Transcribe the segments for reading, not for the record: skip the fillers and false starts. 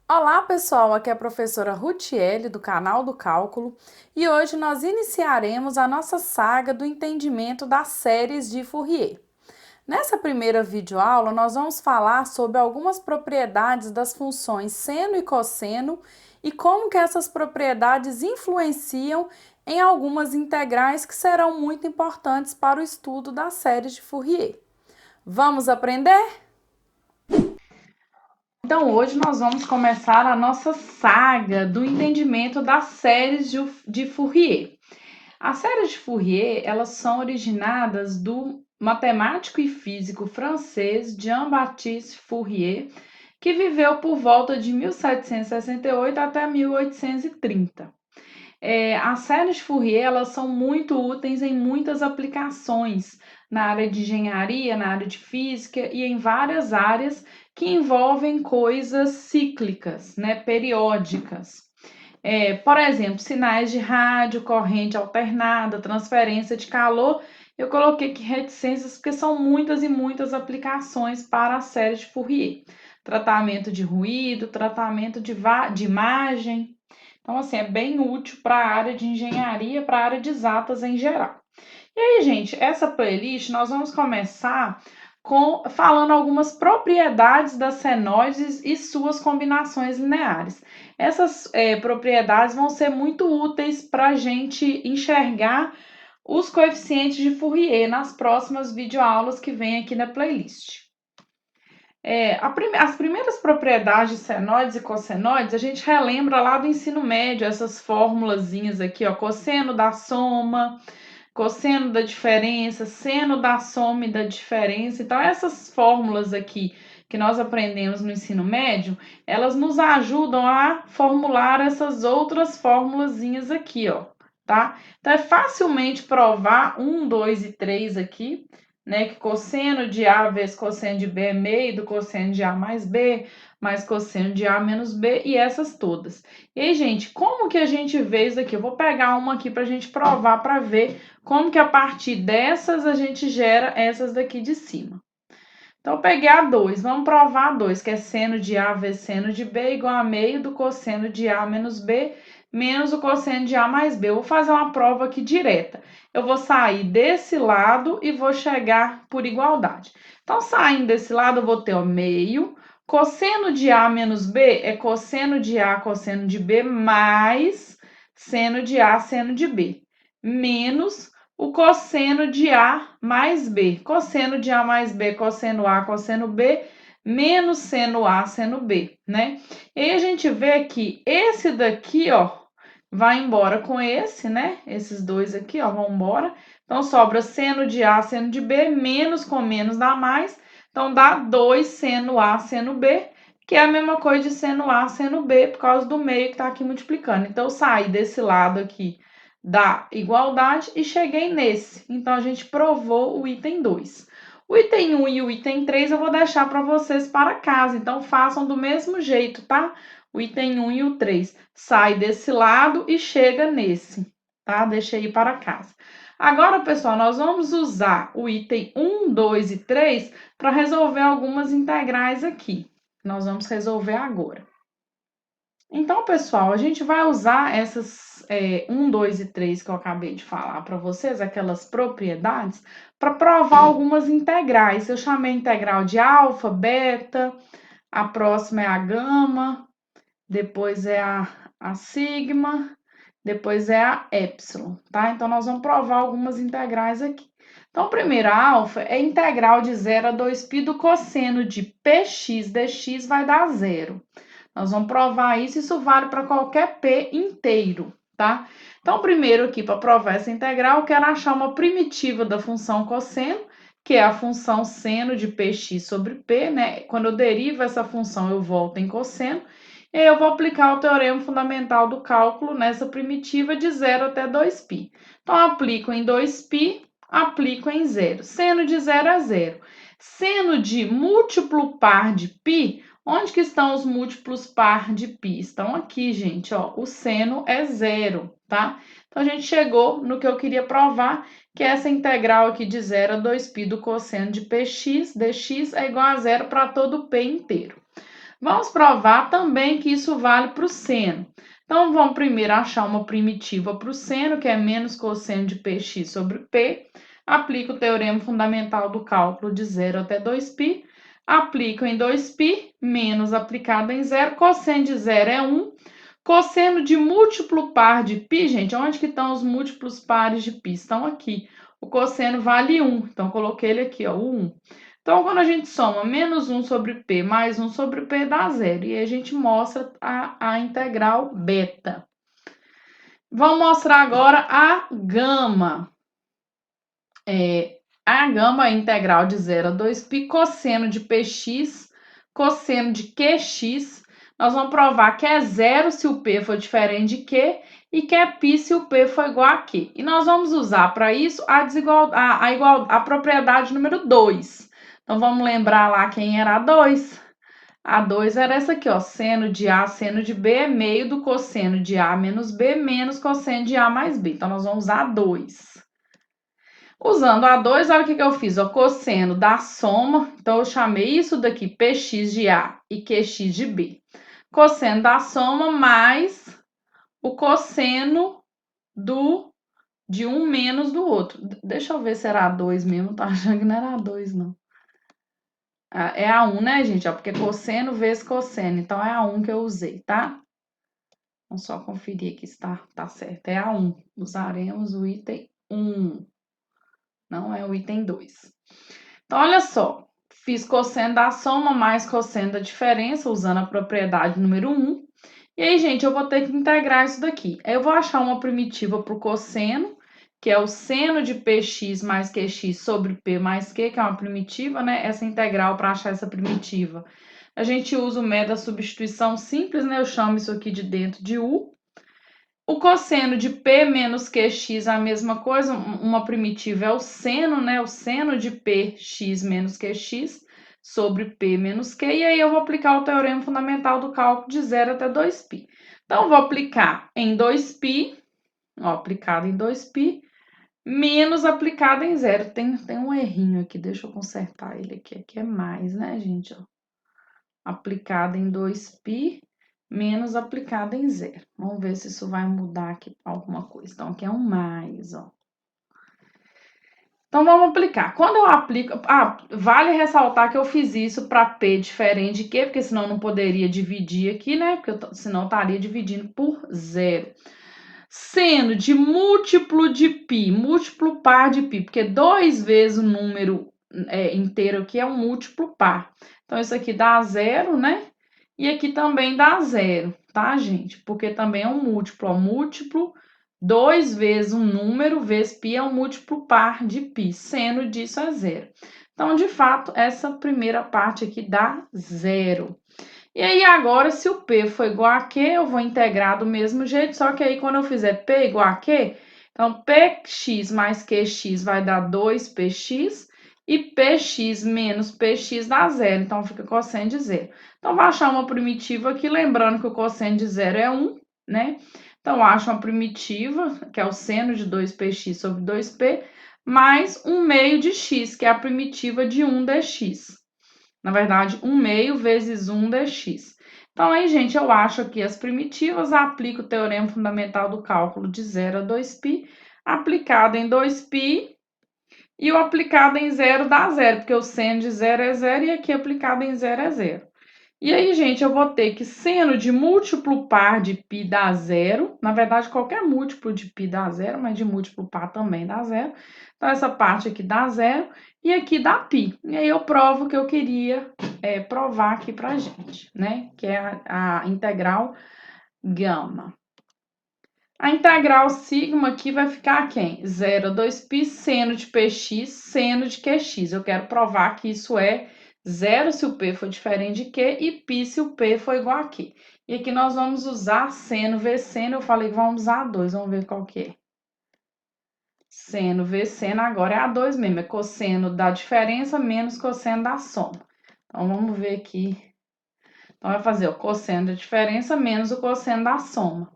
Olá, pessoal! Aqui é a professora Rutiele, do canal do Cálculo, e hoje nós iniciaremos a nossa saga do entendimento das séries de Fourier. Nessa primeira videoaula, nós vamos falar sobre algumas propriedades das funções seno e cosseno e como que essas propriedades influenciam em algumas integrais que serão muito importantes para o estudo das séries de Fourier. Vamos aprender? Então, hoje nós vamos começar a nossa saga do entendimento das séries de Fourier. As séries de Fourier, elas são originadas do matemático e físico francês Jean-Baptiste Fourier, que viveu por volta de 1768 até 1830. As séries Fourier, elas são muito úteis em muitas aplicações na área de engenharia, na área de física e em várias áreas que envolvem coisas cíclicas, né, periódicas. Por exemplo, sinais de rádio, corrente alternada, transferência de calor. Eu coloquei aqui reticências porque são muitas e muitas aplicações para a série de Fourier. Tratamento de ruído, tratamento de imagem. Então, assim, é bem útil para a área de engenharia, para a área de exatas em geral. E aí, gente, essa playlist nós vamos começar falando algumas propriedades das senoides e suas combinações lineares. Essas propriedades vão ser muito úteis para a gente enxergar os coeficientes de Fourier nas próximas videoaulas que vem aqui na playlist. As primeiras propriedades de senoides e cossenoides, a gente relembra lá do ensino médio, essas formulazinhas aqui, ó, cosseno da soma, cosseno da diferença, seno da soma e da diferença. Então, essas fórmulas aqui que nós aprendemos no ensino médio, elas nos ajudam a formular essas outras formulazinhas aqui, ó, tá? Então, é facilmente provar 1, 2 e 3 aqui, né, que cosseno de A vezes cosseno de B é meio do cosseno de A mais B, mais cosseno de A menos B, e essas todas. E aí, gente, como que a gente vê isso aqui? Eu vou pegar uma aqui para a gente provar, para ver como que a partir dessas a gente gera essas daqui de cima. Então, eu peguei a 2, vamos provar a 2, que é seno de A vezes seno de B igual a meio do cosseno de A menos B, menos o cosseno de A mais B. Eu vou fazer uma prova aqui direta. Eu vou sair desse lado e vou chegar por igualdade. Então, saindo desse lado, eu vou ter o meio. Cosseno de A menos B é cosseno de A, cosseno de B, mais seno de A, seno de B. Menos o cosseno de A mais B. Cosseno de A mais B, cosseno A, cosseno B, menos seno A, seno B, né? E aí a gente vê que esse daqui, ó, vai embora com esse, né? Esses dois aqui, ó, vão embora. Então, sobra seno de A, seno de B, menos com menos dá mais. Então, dá 2 seno A, seno B, que é a mesma coisa de seno A, seno B, por causa do meio que tá aqui multiplicando. Então, eu saí desse lado aqui da igualdade e cheguei nesse. Então, a gente provou o item 2. O item 1 e o item 3 eu vou deixar para vocês para casa, então façam do mesmo jeito, tá? O item 1 e o 3 sai desse lado e chega nesse, tá? Deixa aí para casa. Agora, pessoal, nós vamos usar o item 1, 2 e 3 para resolver algumas integrais aqui. Nós vamos resolver agora. Então, pessoal, a gente vai usar essas 1, 2 e 3 que eu acabei de falar para vocês, aquelas propriedades, para provar algumas integrais. Eu chamei integral de alfa, beta, a próxima é a gama, depois é a sigma, depois é a epsilon, tá? Então, nós vamos provar algumas integrais aqui. Então, a primeira alfa é integral de 0 a 2π do cosseno de px dx vai dar zero. Nós vamos provar isso, isso vale para qualquer P inteiro, tá? Então, primeiro aqui, para provar essa integral, eu quero achar uma primitiva da função cosseno, que é a função seno de px sobre P, né? Quando eu derivo essa função, eu volto em cosseno. E aí eu vou aplicar o teorema fundamental do cálculo nessa primitiva de 0 até 2π. Então, aplico em 2π, aplico em 0. Seno de 0 é 0. Seno de múltiplo par de π, onde que estão os múltiplos par de π? Estão aqui, gente, ó, o seno é 0, tá? Então, a gente chegou no que eu queria provar, que é essa integral aqui de 0 a 2π do cosseno de px dx é igual a 0 para todo p inteiro. Vamos provar também que isso vale para o seno. Então, vamos primeiro achar uma primitiva para o seno, que é menos cosseno de px sobre p. Aplico o teorema fundamental do cálculo de 0 até 2π. Aplico em 2π, menos aplicado em 0. Cosseno de 0 é 1. Cosseno de múltiplo par de π, gente, onde que estão os múltiplos pares de π? Estão aqui. O cosseno vale 1, então coloquei ele aqui, ó, o 1. Então, quando a gente soma menos 1 sobre P mais 1 sobre P, dá zero. E aí a gente mostra a integral beta. Vamos mostrar agora a gama. A gama é integral de 0 a 2π, cosseno de Px, cosseno de Qx. Nós vamos provar que é zero se o P for diferente de Q e que é π se o P for igual a Q. E nós vamos usar para isso a propriedade número 2. Então, vamos lembrar lá quem era a 2. A 2 era essa aqui, ó. Seno de A, seno de B é meio do cosseno de A menos B menos cosseno de A mais B. Então, nós vamos usar a 2. Usando a 2, olha o que eu fiz, ó. Cosseno da soma. Então, eu chamei isso daqui Px de A e Qx de B. Cosseno da soma mais o cosseno de um menos do outro. Deixa eu ver se era a 2 mesmo. Tô achando que não era a 2, não. É a 1, né, gente? Ó, porque cosseno vezes cosseno. Então, é a 1 que eu usei, tá? Vamos só conferir aqui se tá certo. É a 1. Usaremos o item 1. Não é o item 2. Então, olha só. Fiz cosseno da soma mais cosseno da diferença, usando a propriedade número 1. E aí, gente, eu vou ter que integrar isso daqui. Aí, eu vou achar uma primitiva para o cosseno, que é o seno de Px mais Qx sobre P mais Q, que é uma primitiva, né? Essa integral, para achar essa primitiva, a gente usa o método da substituição simples, né? Eu chamo isso aqui de dentro de U. O cosseno de P menos Qx é a mesma coisa, uma primitiva é o seno, né? O seno de Px menos Qx sobre P menos Q, e aí eu vou aplicar o teorema fundamental do cálculo de 0 até 2π. Então, vou aplicar em 2π, ó, aplicado em 2π, menos aplicado em 0. Tem um errinho aqui, deixa eu consertar ele aqui. Aqui é mais, né, gente? Ó. Aplicado em 2π, menos aplicado em 0. Vamos ver se isso vai mudar aqui para alguma coisa. Então, aqui é um mais, ó. Então, vamos aplicar. Quando eu aplico... vale ressaltar que eu fiz isso para P diferente de Q, porque senão eu não poderia dividir aqui, né? Porque senão eu estaria dividindo por 0. Seno de múltiplo de π, múltiplo par de π, porque 2 vezes o número inteiro aqui é um múltiplo par. Então, isso aqui dá 0, né? E aqui também dá 0, tá, gente? Porque também é um múltiplo, ó. Múltiplo, 2 vezes um número, vezes π é um múltiplo par de π. Seno disso é 0. Então, de fato, essa primeira parte aqui dá 0. E aí, agora, se o P for igual a Q, eu vou integrar do mesmo jeito, só que aí, quando eu fizer P igual a Q, então, Px mais Qx vai dar 2Px, e Px menos Px dá 0, então fica cosseno de 0. Então, vou achar uma primitiva aqui, lembrando que o cosseno de 0 é 1, né? Então, acho uma primitiva, que é o seno de 2Px sobre 2P, mais 1 meio de x, que é a primitiva de 1 dx. Na verdade, 1 meio vezes 1 dx. Então, aí, gente, eu acho aqui as primitivas, aplico o teorema fundamental do cálculo de 0 a 2π, aplicado em 2π, e o aplicado em 0 dá 0, porque o seno de 0 é 0, e aqui aplicado em 0 é 0. E aí, gente, eu vou ter que seno de múltiplo par de π dá 0. Na verdade, qualquer múltiplo de π dá 0, mas de múltiplo par também dá 0. Então, essa parte aqui dá 0 e aqui dá π. E aí, eu provo o que eu queria provar aqui pra gente, né? Que é a integral gama. A integral sigma aqui vai ficar quem? 0 a 2π seno de px, seno de qx. Eu quero provar que isso é 0 se o P for diferente de Q e π se o P for igual a Q. E aqui nós vamos usar seno vezes seno. Eu falei que vamos usar A2, vamos ver qual que é. Seno vezes seno agora é A2 mesmo, é cosseno da diferença menos cosseno da soma. Então, vamos ver aqui. Então, vai fazer o cosseno da diferença menos o cosseno da soma.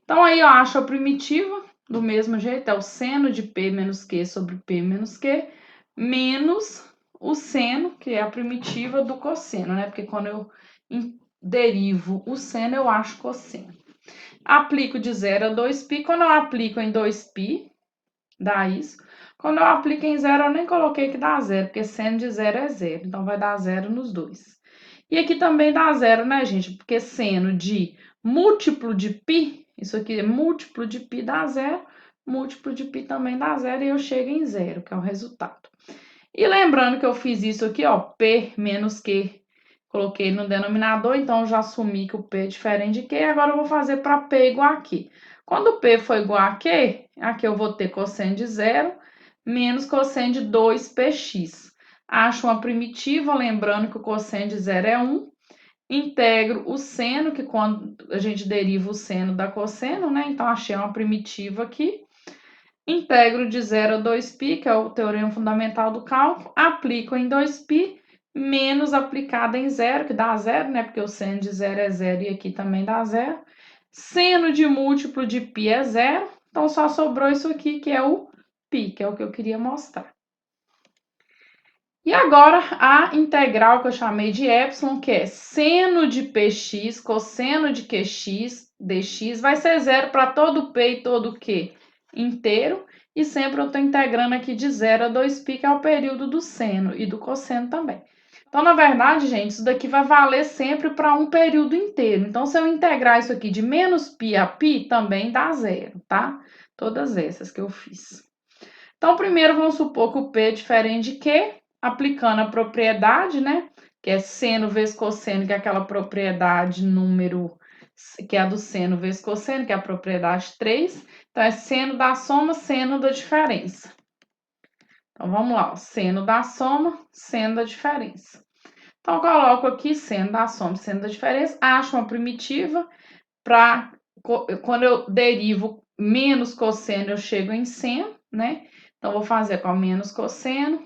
Então, aí eu acho a primitiva do mesmo jeito, é o seno de P menos Q sobre P menos Q, menos o seno, que é a primitiva do cosseno, né? Porque quando eu derivo o seno, eu acho cosseno. Aplico de 0 a 2π. Quando eu aplico em 2π, dá isso. Quando eu aplico em 0, eu nem coloquei que dá 0, porque seno de 0 é 0. Então, vai dar 0 nos dois. E aqui também dá 0, né, gente? Porque seno de múltiplo de π, isso aqui é múltiplo de π dá 0, múltiplo de π também dá 0, e eu chego em 0, que é o resultado. E lembrando que eu fiz isso aqui, ó, P menos Q, coloquei no denominador, então eu já assumi que o P é diferente de Q, agora eu vou fazer para P igual a Q. Quando P for igual a Q, aqui eu vou ter cosseno de 0 menos cosseno de 2px. Acho uma primitiva, lembrando que o cosseno de 0 é 1. Integro o seno, que quando a gente deriva o seno dá cosseno, né? Então, achei uma primitiva aqui. Integro de 0 a 2π, que é o teorema fundamental do cálculo. Aplico em 2π, menos aplicado em 0, que dá 0, né? Porque o seno de 0 é 0 e aqui também dá 0. Seno de múltiplo de π é 0. Então, só sobrou isso aqui, que é o π, que é o que eu queria mostrar. E agora, a integral que eu chamei de epsilon, que é seno de px, cosseno de qx, dx, vai ser 0 para todo p e todo q inteiro. E sempre eu estou integrando aqui de 0 a 2π, que é o período do seno e do cosseno também. Então, na verdade, gente, isso daqui vai valer sempre para um período inteiro. Então, se eu integrar isso aqui de menos π a π, também dá 0, tá? Todas essas que eu fiz. Então, primeiro, vamos supor que o P é diferente de Q, aplicando a propriedade, né? Que é seno vezes cosseno, que é aquela propriedade número, que é a do seno vezes cosseno, que é a propriedade 3. Então, é seno da soma, seno da diferença. Então, vamos lá, ó, seno da soma, seno da diferença. Então, eu coloco aqui seno da soma, seno da diferença, acho uma primitiva, para quando eu derivo menos cosseno, eu chego em seno, né? Então, vou fazer com menos cosseno,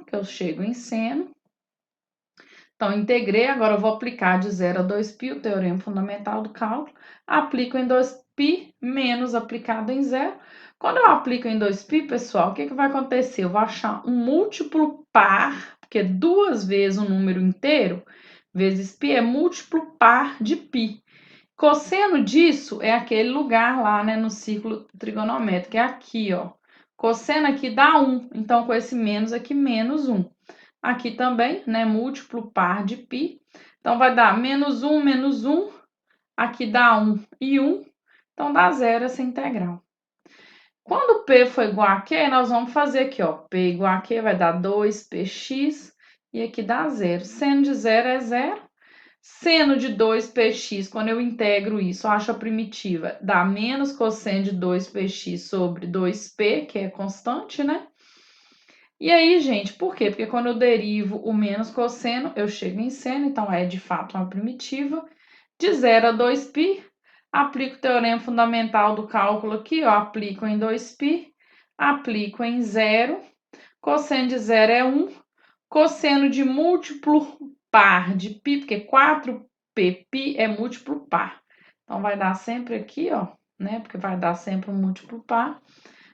que eu chego em seno. Então, integrei, agora eu vou aplicar de 0 a 2π, o teorema fundamental do cálculo. Aplico em 2π, menos aplicado em 0. Quando eu aplico em 2π, pessoal, o que vai acontecer? Eu vou achar um múltiplo par, porque 2 vezes um número inteiro, vezes π, é múltiplo par de π. Cosseno disso é aquele lugar lá, né, no círculo trigonométrico, é aqui, ó. Cosseno aqui dá 1, então com esse menos aqui, menos 1. Aqui também, né, múltiplo par de π, então vai dar menos 1, aqui dá 1 e 1, então dá 0 essa integral. Quando P for igual a Q, nós vamos fazer aqui, ó, P igual a Q vai dar 2px, e aqui dá 0. Seno de 0 é 0. Seno de 2px, quando eu integro isso, eu acho a primitiva, dá menos cosseno de 2px sobre 2p, que é constante, né? E aí, gente, por quê? Porque quando eu derivo o menos cosseno, eu chego em seno, então é de fato uma primitiva. De 0 a 2π, aplico o teorema fundamental do cálculo aqui, ó, aplico em 2π, aplico em 0, cosseno de 0 é 1, cosseno de múltiplo par de π, porque 4π é múltiplo par. Então, vai dar sempre aqui, ó, né? Porque vai dar sempre um múltiplo par.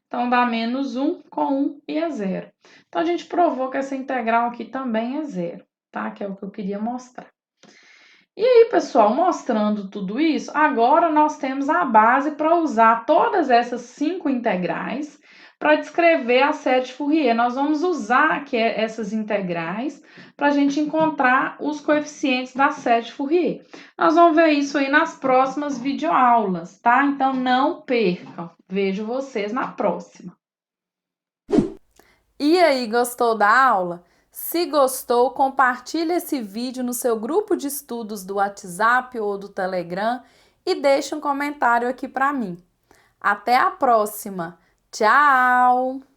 Então, dá menos 1 com 1 e é 0. Então, a gente provou que essa integral aqui também é 0, tá? Que é o que eu queria mostrar. E aí, pessoal, mostrando tudo isso, agora nós temos a base para usar todas essas 5 integrais para descrever a série de Fourier. Nós vamos usar aqui essas integrais para a gente encontrar os coeficientes da série de Fourier. Nós vamos ver isso aí nas próximas videoaulas, tá? Então, não percam. Vejo vocês na próxima. E aí, gostou da aula? Se gostou, compartilhe esse vídeo no seu grupo de estudos do WhatsApp ou do Telegram e deixe um comentário aqui para mim. Até a próxima! Tchau!